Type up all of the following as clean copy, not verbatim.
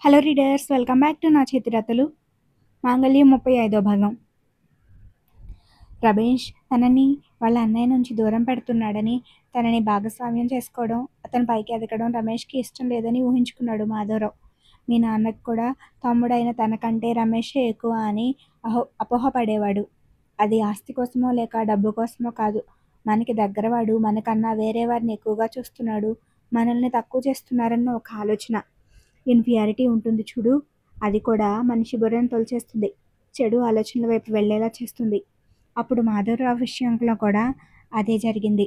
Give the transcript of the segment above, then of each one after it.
Hello readers, welcome back to నా చేతిరాతలు. మాంగళ్యం 35వ భాగం. రమేష్ తనని వాళ్ళ అన్నయ్య నుంచి దూరం పెడుతున్నాడని, తనని భాగస్వామ్యం చేసుకోవడం, అతని పైకి ఎదగడం రమేష్కి ఇష్టం లేదని ఊహించుకున్నాడు మాధవరావు. మీ నాన్నకు కూడా తమ్ముడైన తనకంటే రమేషే ఎక్కువ అని అపోహపడేవాడు. అది ఆస్తి కోసమో లేక డబ్బు కోసమో కాదు, మనకి దగ్గరవాడు మనకన్నా వేరే వారిని ఎక్కువగా చూస్తున్నాడు, మనల్ని తక్కువ చేస్తున్నారన్న ఒక ఆలోచన. ఇన్ఫియారిటీ ఉంటుంది చూడు, అది కూడా మనిషి బుర్రను తొలిచేస్తుంది, చెడు ఆలోచనల వైపు వెళ్ళేలా చేస్తుంది. అప్పుడు మాధవరావు విషయంలో కూడా అదే జరిగింది.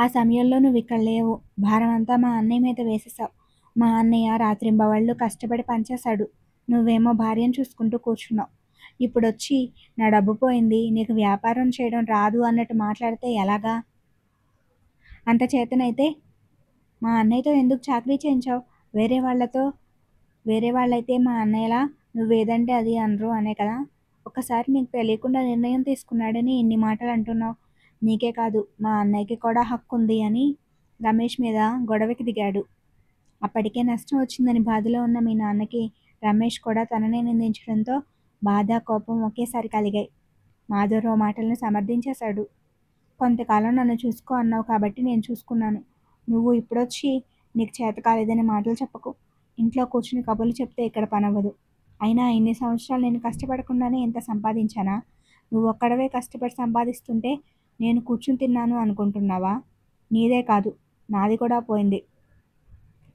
ఆ సమయంలో నువ్వు ఇక్కడ లేవు, భారం అంతా మా అన్నయ్య మీద వేసేసావు. మా అన్నయ్య రాత్రింబవళ్ళు కష్టపడి పనిచేశాడు, నువ్వేమో భార్యను చూసుకుంటూ కూర్చున్నావు. ఇప్పుడు వచ్చి నా డబ్బు పోయింది, నీకు వ్యాపారం చేయడం రాదు అన్నట్టు మాట్లాడితే ఎలాగా? అంత చేతనైతే మా అన్నయ్యతో ఎందుకు చాకరీ చేయించావు? వేరే వాళ్ళైతే మా అన్నయ్యలా నువ్వేదంటే అది అనరు అనే కదా. ఒకసారి నీకు తెలియకుండా నిర్ణయం తీసుకున్నాడని ఇన్ని మాటలు అంటున్నావు. నీకే కాదు, మా అన్నయ్యకి కూడా హక్కు ఉంది అని రమేష్ మీద గొడవకి దిగాడు. అప్పటికే నష్టం వచ్చిందని బాధలో ఉన్న మీ నాన్నకి రమేష్ కూడా తననే నిందించడంతో బాధ, కోపం ఒకేసారి కలిగాయి. మాధవరావు మాటలను సమర్థించేశాడు. కొంతకాలం నన్ను చూసుకో అన్నావు కాబట్టి నేను చూసుకున్నాను. నువ్వు ఇప్పుడొచ్చి నీకు చేత కాలేదని మాటలు చెప్పకు. ఇంట్లో కూర్చుని కబుర్లు చెప్తే ఇక్కడ పనవ్వదు. అయినా ఇన్ని సంవత్సరాలు నేను కష్టపడకుండానే ఎంత సంపాదించానా? నువ్వు ఒక్కడవే కష్టపడి సంపాదిస్తుంటే నేను కూర్చుని తిన్నాను అనుకుంటున్నావా? నీదే కాదు, నాది కూడా పోయింది.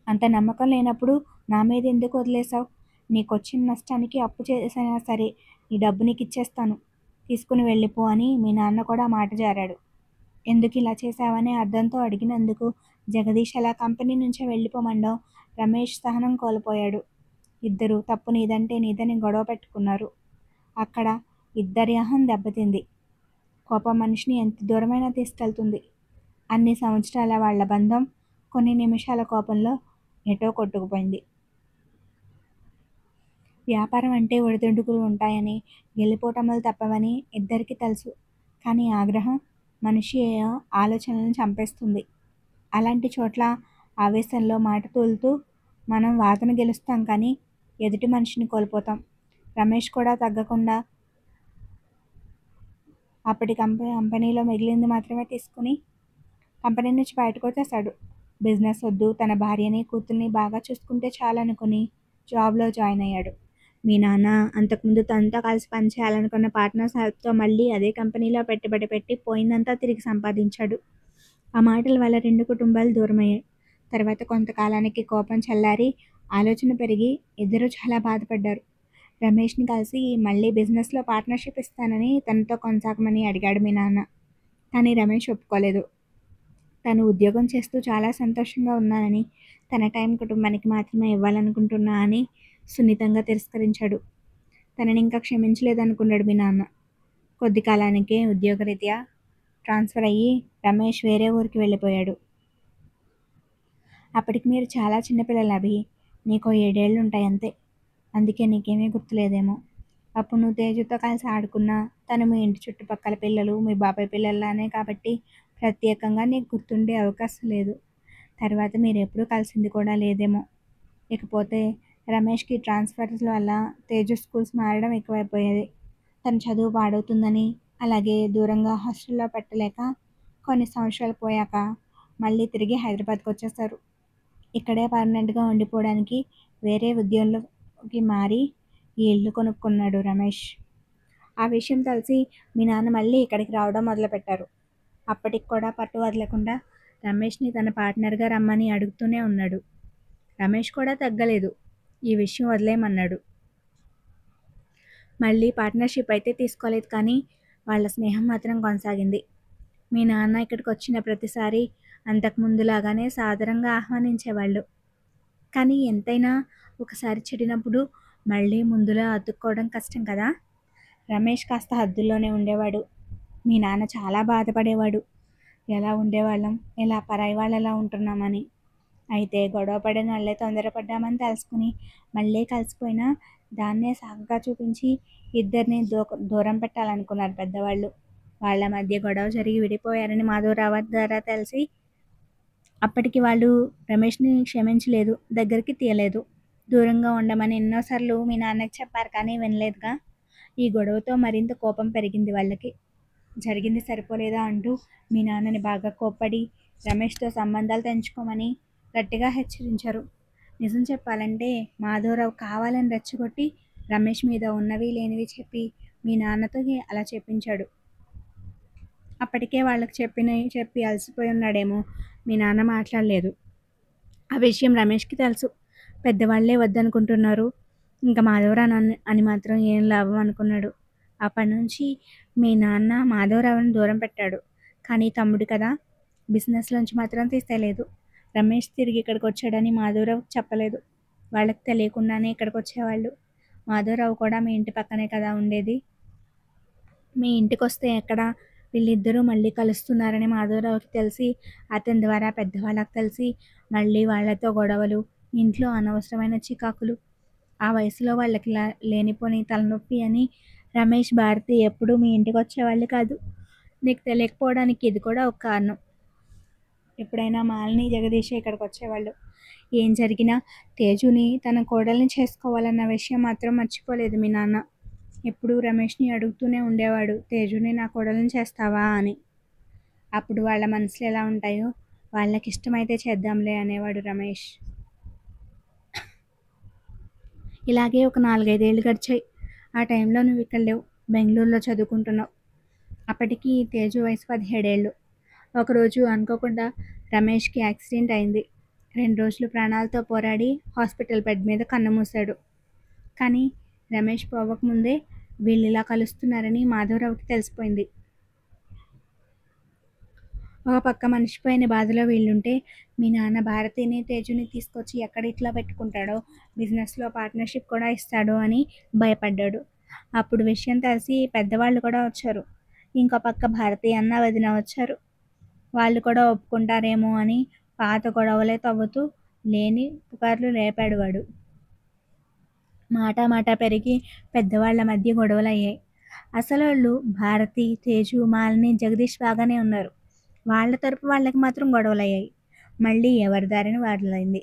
అంత నమ్మకం లేనప్పుడు నా మీద ఎందుకు వదిలేశావు? నీకొచ్చిన నష్టానికి అప్పు చేసైనా సరే ఈ డబ్బు నీకు ఇచ్చేస్తాను, తీసుకుని వెళ్ళిపో అని మీ నాన్న కూడా మాట జారాడు. ఎందుకు ఇలా చేశావనే అర్థంతో అడిగినందుకు జగదీష్ అలా కంపెనీ నుంచే వెళ్ళిపోమండం రమేష్ సహనం కోల్పోయాడు. ఇద్దరు తప్పు నీదంటే నీదని గొడవ పెట్టుకున్నారు. అక్కడ ఇద్దరి అహం దెబ్బతింది. కోపం మనిషిని ఎంత దూరమైనా తీసుకెళ్తుంది. అన్ని సంవత్సరాల వాళ్ల బంధం కొన్ని నిమిషాల కోపంలో ఎటో కొట్టుకుపోయింది. వ్యాపారం అంటే ఒడిదుడుకులు ఉంటాయని, గెలుపోటములు తప్పవని ఇద్దరికీ తెలుసు. కానీ ఆగ్రహం మనిషి ఆలోచనలను చంపేస్తుంది. అలాంటి చోట్ల ఆవేశంలో మాట తూలుతూ మనం వాదన గెలుస్తాం, కానీ ఎదుటి మనిషిని కోల్పోతాం. రమేష్ కూడా తగ్గకుండా అప్పటి కంపెనీలో మిగిలింది మాత్రమే తీసుకుని కంపెనీ నుంచి బయటకు వచ్చేశాడు. బిజినెస్ వద్దు, తన భార్యని కూతుర్ని బాగా చూసుకుంటే చాలనుకుని జాబ్లో జాయిన్ అయ్యాడు. మీ నాన్న అంతకుముందు తనతో కలిసి పనిచేయాలనుకున్న పార్ట్నర్స్ హెల్ప్తో మళ్ళీ అదే కంపెనీలో పెట్టుబడి పెట్టి పోయిందంతా తిరిగి సంపాదించాడు. ఆ మాటల వల్ల రెండు కుటుంబాలు దూరమయ్యాయి. తర్వాత కొంతకాలానికి కోపం చల్లారి ఆలోచన పెరిగి ఇద్దరూ చాలా బాధపడ్డారు. రమేష్ని కలిసి మళ్ళీ బిజినెస్లో పార్ట్నర్షిప్ ఇస్తానని తనతో కొనసాగమని అడిగాడు మీ నాన్న. కానీ రమేష్ ఒప్పుకోలేదు. తను ఉద్యోగం చేస్తూ చాలా సంతోషంగా ఉన్నానని, తన టైం కుటుంబానికి మాత్రమే ఇవ్వాలనుకుంటున్నా అని సున్నితంగా తిరస్కరించాడు. తనని ఇంకా క్షమించలేదనుకున్నాడు మీ నాన్న. కొద్ది కాలానికే ఉద్యోగరీత్యా ట్రాన్స్ఫర్ అయ్యి రమేష్ వేరే ఊరికి వెళ్ళిపోయాడు. అప్పటికి మీరు చాలా చిన్నపిల్లలు అభి, నీకో 7 ఏళ్ళు ఉంటాయి అంతే. అందుకే నీకేమీ గుర్తులేదేమో. అప్పుడు నువ్వు తేజుతో కలిసి ఆడుకున్నా తను మీ ఇంటి చుట్టుపక్కల పిల్లలు, మీ బాబాయ్ పిల్లలానే కాబట్టి ప్రత్యేకంగా నీకు గుర్తుండే అవకాశం లేదు. తర్వాత మీరు ఎప్పుడూ కలిసింది కూడా లేదేమో. ఇకపోతే రమేష్కి ట్రాన్స్ఫర్స్ వల్ల తేజు స్కూల్స్ మారడం ఎక్కువైపోయేది. తను చదువు పాడవుతుందని, అలాగే దూరంగా హాస్టల్లో పెట్టలేక కొన్ని సంవత్సరాలు పోయాక మళ్ళీ తిరిగి హైదరాబాద్కి వచ్చేసారు. ఇక్కడే పర్మనెంట్గా ఉండిపోవడానికి వేరే ఉద్యోగంలోకి మారి ఈ ఇల్లు కొనుక్కున్నాడు రమేష్. ఆ విషయం తెలిసి మీ నాన్న మళ్ళీ ఇక్కడికి రావడం మొదలుపెట్టారు. అప్పటికి కూడా పట్టు వదలకుండా రమేష్ని తన పార్ట్నర్గా రమ్మని అడుగుతూనే ఉన్నాడు. రమేష్ కూడా తగ్గలేదు, ఈ విషయం వదిలేయమన్నాడు. మళ్ళీ పార్ట్నర్షిప్ అయితే తీసుకోలేదు, కానీ వాళ్ళ స్నేహం మాత్రం కొనసాగింది. మీ నాన్న ఇక్కడికి వచ్చిన ప్రతిసారి అంతకుముందులాగానే సాదరంగా ఆహ్వానించేవాళ్ళు. కానీ ఎంతైనా ఒకసారి చెడినప్పుడు మళ్ళీ ముందులా అతుక్కోవడం కష్టం కదా. రమేష్ కాస్త హద్దుల్లోనే ఉండేవాడు. మీ నాన్న చాలా బాధపడేవాడు. ఎలా ఉండేవాళ్ళం, ఎలా పరాయి వాళ్ళలా ఉంటున్నామని. అయితే గొడవ పడిన వాళ్ళే తొందరపడ్డామని తెలుసుకుని మళ్ళీ కలిసిపోయినా దాన్నే సాకుగా చూపించి ఇద్దరిని దూరం పెట్టాలనుకున్నారు పెద్దవాళ్ళు. వాళ్ళ మధ్య గొడవ జరిగి విడిపోయారని మాధవరావు ద్వారా తెలిసి అప్పటికి వాళ్ళు రమేష్ని క్షమించలేదు, దగ్గరికి తీయలేదు. దూరంగా ఉండమని ఎన్నోసార్లు మీ నాన్నకి చెప్పారు కానీ వినలేదుగా. ఈ గొడవతో మరింత కోపం పెరిగింది వాళ్ళకి. జరిగింది సరిపోలేదా అంటూ మీ నాన్నని బాగా కోప్పడి రమేష్తో సంబంధాలు తెంచుకోమని గట్టిగా హెచ్చరించారు. నిజం చెప్పాలంటే మాధవరావు కావాలని రెచ్చగొట్టి రమేష్ మీద ఉన్నవి లేనివి చెప్పి మీ నాన్నతో అలా చెప్పించాడు. అప్పటికే వాళ్ళకి చెప్పి అలసిపోయి ఉన్నాడేమో. మీ నాన్న మాట్లాడలేదు. ఆ విషయం రమేష్కి తెలుసు. పెద్దవాళ్లే వద్దనుకుంటున్నారు, ఇంకా మాధవరావు అని మాత్రం ఏం లాభం అనుకున్నాడు. అప్పటి నుంచి మీ నాన్న మాధవరావుని దూరం పెట్టాడు. కానీ తమ్ముడు కదా, బిజినెస్లోంచి మాత్రం తీసేయలేదు. రమేష్ తిరిగి ఇక్కడికి వచ్చాడని మాధవరావు చెప్పలేదు. వాళ్ళకి తెలియకుండానే ఇక్కడికి వచ్చేవాళ్ళు. మాధవరావు కూడా మీ ఇంటి పక్కనే కదా ఉండేది. మీ ఇంటికి వస్తే ఎక్కడ వీళ్ళిద్దరూ మళ్ళీ కలుస్తున్నారని మాధవరావుకి తెలిసి అతని ద్వారా పెద్దవాళ్ళకి తెలిసి మళ్ళీ వాళ్ళతో గొడవలు, ఇంట్లో అనవసరమైన చికాకులు. ఆ వయసులో వాళ్ళకి లేనిపోని తలనొప్పి అని రమేష్, భారతి ఎప్పుడూ మీ ఇంటికి వచ్చేవాళ్ళు కాదు. నీకు తెలియకపోవడానికి ఇది కూడా ఒక కారణం. ఎప్పుడైనా మాలిని, జగదీష్ ఇక్కడికి వచ్చేవాళ్ళు. ఏం జరిగినా తేజుని తన కోడల్ని చేసుకోవాలన్న విషయం మాత్రం మర్చిపోలేదు మీ నాన్న. ఎప్పుడూ రమేష్ని అడుగుతూనే ఉండేవాడు, తేజుని నా కోడల్ని చేస్తావా అని. అప్పుడు వాళ్ళ మనసులు ఎలా ఉంటాయో, వాళ్ళకి ఇష్టమైతే చేద్దాంలే అనేవాడు రమేష్. ఇలాగే ఒక 4-5 ఏళ్ళు గడిచాయి. ఆ టైంలో నువ్వు ఇక్కడ లేవు, బెంగళూరులో చదువుకుంటున్నావు. అప్పటికి తేజు వయసు 17 ఏళ్ళు. ఒకరోజు అనుకోకుండా రమేష్కి యాక్సిడెంట్ అయింది. 2 రోజులు ప్రాణాలతో పోరాడి హాస్పిటల్ బెడ్ మీద కన్నుమూశాడు. కానీ రమేష్ పోవకముందే వీళ్ళు ఇలా కలుస్తున్నారని మాధవరావుకి తెలిసిపోయింది. ఒక పక్క మనిషిపోయిన బాధలో వీళ్ళుంటే, మీ నాన్న భారతిని, తేజుని తీసుకొచ్చి ఎక్కడ ఇట్లా పెట్టుకుంటాడో, బిజినెస్లో పార్ట్నర్షిప్ కూడా ఇస్తాడో అని భయపడ్డాడు. అప్పుడు విషయం తెలిసి పెద్దవాళ్ళు కూడా వచ్చారు. ఇంకో పక్క భారతి అన్న, వదిన వచ్చారు. వాళ్ళు కూడా ఒప్పుకుంటారేమో అని పాత గొడవలే తవ్వుతూ లేని పుకార్లు రేపాడు వాడు. మాట పెరిగి పెద్దవాళ్ల మధ్య గొడవలయ్యాయి. అసలోళ్ళు భారతి, తేజు, మాలిని, జగదీష్ బాగానే ఉన్నారు. వాళ్ళ తరపు వాళ్ళకి మాత్రం గొడవలయ్యాయి. మళ్ళీ ఎవరి దారిని వాళ్ళైంది.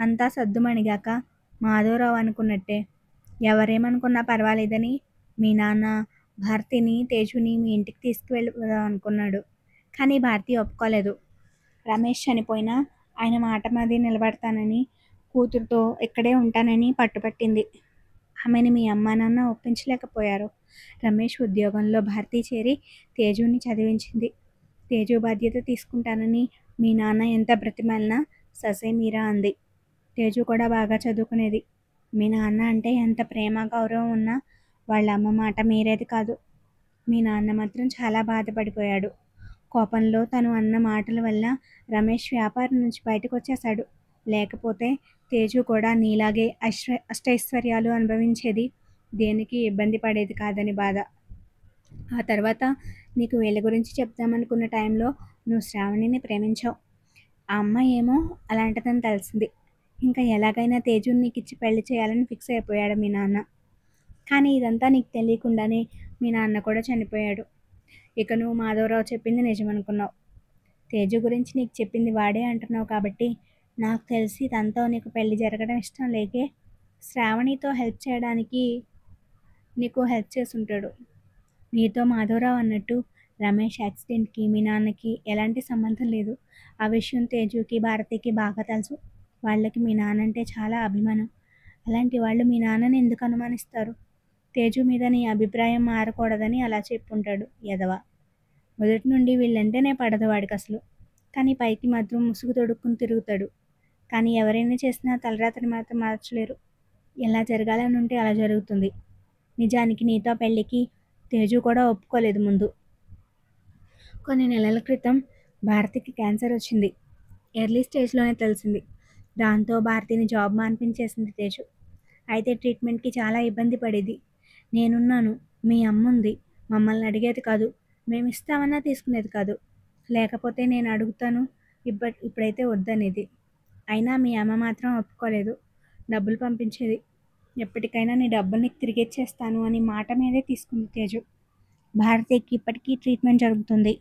అంతా సద్దుమణిగాక మాధవరావు అనుకున్నట్టే ఎవరేమనుకున్నా పర్వాలేదని మీ నాన్న భారతిని, తేజుని మీ ఇంటికి తీసుకువెళ్దాం అనుకున్నాడు. కానీ భారతి ఒప్పుకోలేదు. రమేష్ చనిపోయినా ఆయన మాట మీద నిలబడతానని, కూతురుతో ఇక్కడే ఉంటానని పట్టుపట్టింది. ఆమెని మీ అమ్మా నాన్న ఒప్పించలేకపోయారు. రమేష్ ఉద్యోగంలో భారతి చేరి తేజుని చదివించింది. తేజు బాధ్యత తీసుకుంటానని మీ నాన్న ఎంత బ్రతిమాలినా ససే మీరా అంది. తేజు కూడా బాగా చదువుకునేది. మీ నాన్న అంటే ఎంత ప్రేమ, గౌరవం ఉన్నా వాళ్ళ అమ్మ మాట మీరేది కాదు. మీ నాన్న మాత్రం చాలా బాధపడిపోయాడు. కోపంలో తను అన్న మాటల వల్ల రమేష్ వ్యాపారం నుంచి బయటకు వచ్చేశాడు. లేకపోతే తేజు కూడా నీలాగే అష్టైశ్వర్యాలు అనుభవించేది, దేనికి ఇబ్బంది పడేది కాదని బాధ. ఆ తర్వాత నీకు వీళ్ళ గురించి చెప్దామనుకున్న టైంలో నువ్వు శ్రావణిని ప్రేమించావు. ఆ అమ్మాయి ఏమో అలాంటిదని తెలిసింది. ఇంకా ఎలాగైనా తేజుని నీకు ఇచ్చి పెళ్లి చేయాలని ఫిక్స్ అయిపోయాడు మీ నాన్న. కానీ ఇదంతా నీకు తెలియకుండానే మీ నాన్న కూడా చనిపోయాడు. ఇక నువ్వు మాధవరావు చెప్పింది నిజమనుకున్నావు. తేజు గురించి నీకు చెప్పింది వాడే అంటున్నావు కాబట్టి నాకు తెలిసి తనతో నీకు పెళ్లి జరగడం ఇష్టం లేకే శ్రావణితో హెల్ప్ చేయడానికి నీకు హెల్ప్ చేసి ఉంటాడు. నీతో మాధవరావు అన్నట్టు రమేష్ యాక్సిడెంట్కి మీ నాన్నకి ఎలాంటి సంబంధం లేదు. ఆ విషయం తేజుకి, భారతికి బాగా తెలుసు. వాళ్ళకి మీ నాన్న అంటే చాలా అభిమానం. అలాంటి వాళ్ళు మీ నాన్నని ఎందుకు అనుమానిస్తారు? తేజు మీద నీ అభిప్రాయం మారకూడదని అలా చెప్పుంటాడు ఎదవ. మొదటి నుండి వీళ్ళంటేనే పడదు వాడికి అసలు. కానీ పైకి మాత్రం ముసుగు తొడుక్కుని తిరుగుతాడు. కానీ ఎవరైనా చేసినా తలరాతని మాత్రం మార్చలేరు. ఎలా జరగాలని ఉంటే అలా జరుగుతుంది. నిజానికి నీతో పెళ్ళికి తేజు కూడా ఒప్పుకోలేదు ముందు. కొన్ని నెలల క్రితం భారతికి క్యాన్సర్ వచ్చింది. ఎర్లీ స్టేజ్లోనే తెలిసింది. దాంతో భారతిని జాబ్ మాన్పించేసింది తేజు. అయితే ట్రీట్మెంట్కి చాలా ఇబ్బంది పడేది. నేనున్నాను, మీ అమ్ముంది, మమ్మల్ని అడిగేది కాదు, మేము ఇస్తామన్నా తీసుకునేది కాదు. లేకపోతే నేను అడుగుతాను, ఇప్పుడైతే వద్దనేది. అయినా మీ అమ్మ మాత్రం ఒప్పుకోలేదు. డబ్బులు పంపించేది. ఎప్పటికైనా నీ డబ్బులు నీకు తిరిగిచ్చేస్తాను అని మాట మీదే తీసుకుంది తేజు. భారతికి ఇప్పటికీ ట్రీట్మెంట్ జరుగుతుంది.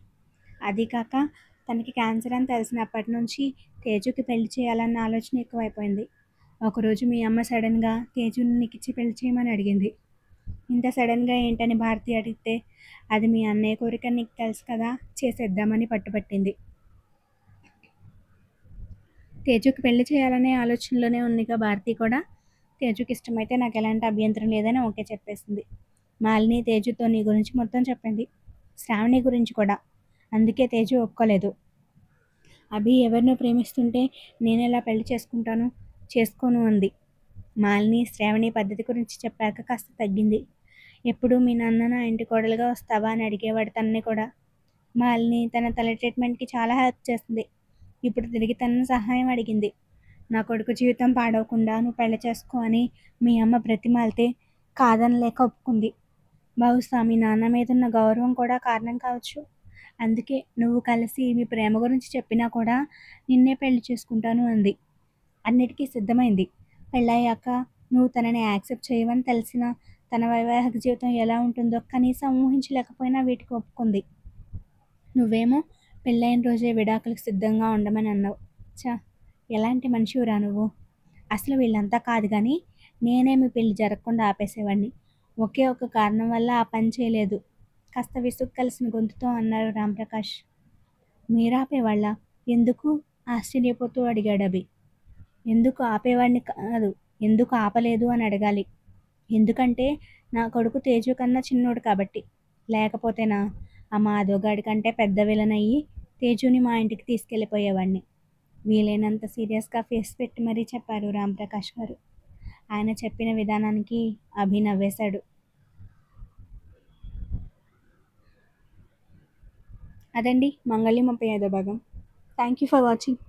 అది కాక తనకి క్యాన్సర్ అని తెలిసినప్పటి నుంచి తేజుకి పెళ్లి చేయాలన్న ఆలోచన ఎక్కువైపోయింది. ఒకరోజు మీ అమ్మ సడన్గా తేజుని నీకిచ్చి పెళ్లి చేయమని అడిగింది. ఇంత సడన్గా ఏంటని భారతి అడిగితే, అది మీ అన్నయ్య కోరిక నీకు తెలుసు కదా, చేసేద్దామని పట్టుపట్టింది. తేజుకి పెళ్లి చేయాలనే ఆలోచనలోనే ఉందిగా భారతి కూడా. తేజుకి ఇష్టమైతే నాకు ఎలాంటి అభ్యంతరం లేదని ఓకే చెప్పేసింది. మాలిని తేజుతో నీ గురించి మొత్తం చెప్పింది, శ్రావణి గురించి కూడా. అందుకే తేజు ఒప్పుకోలేదు. అభి ఎవరినో ప్రేమిస్తుంటే నేనెలా పెళ్లి చేసుకోను అంది. మాలిని శ్రావణి పద్ధతి గురించి చెప్పాక కాస్త తగ్గింది. ఎప్పుడు మీ నాన్న నా ఇంటి కోడలుగా వస్తావా అని అడిగేవాడు తనని కూడా. మాలిని తన తల ట్రీట్మెంట్కి చాలా హెల్ప్ చేస్తుంది. ఇప్పుడు తిరిగి తనని సహాయం అడిగింది. నా కొడుకు జీవితం పాడవకుండా నువ్వు పెళ్లి చేసుకో అని మీ అమ్మ బ్రతిమాలితే కాదనలేక ఒప్పుకుంది. బహుశా మీ నాన్న మీద ఉన్న గౌరవం కూడా కారణం కావచ్చు. అందుకే నువ్వు కలిసి మీ ప్రేమ గురించి చెప్పినా కూడా నిన్నే పెళ్లి చేసుకుంటాను అంది. అన్నిటికీ సిద్ధమైంది. పెళ్ళయ్యాక నువ్వు తనని యాక్సెప్ట్ చేయవని తెలిసినా తన వైవాహిక జీవితం ఎలా ఉంటుందో కనీసం ఊహించలేకపోయినా వీటికి ఒప్పుకుంది. నువ్వేమో పెళ్ళైన రోజే విడాకులకు సిద్ధంగా ఉండమని అన్నావు. చా, ఎలాంటి మనిషివిరా నువ్వు. అసలు వీళ్ళంతా కాదు కానీ నేనే మీ పెళ్లి జరగకుండా ఆపేసేవాడిని. ఒకే ఒక కారణం వల్ల ఆ పని చేయలేదు, కాస్త విసుగు కలిసిన గొంతుతో అన్నారు రాంప్రకాష్. మీరాపేవాళ్ళ? ఎందుకు? ఆశ్చర్యపోతూ అడిగాడు అభి. ఎందుకు ఆపేవాడిని కాదు, ఎందుకు ఆపలేదు అని అడగాలి. ఎందుకంటే నా కొడుకు తేజు కన్నా చిన్నోడు కాబట్టి. లేకపోతేనా ఆ మాధవగాడి కంటే పెద్ద విలన్ అయ్యి తేజుని మా ఇంటికి తీసుకెళ్ళిపోయేవాడిని. వీలైనంత సీరియస్గా ఫేస్ పెట్టి మరీ చెప్పారు రాంప్రకాష్ గారు. ఆయన చెప్పిన విధానానికి అభి నవ్వేశాడు. అదండి మంగళి 35వ భాగం. Thank you for watching.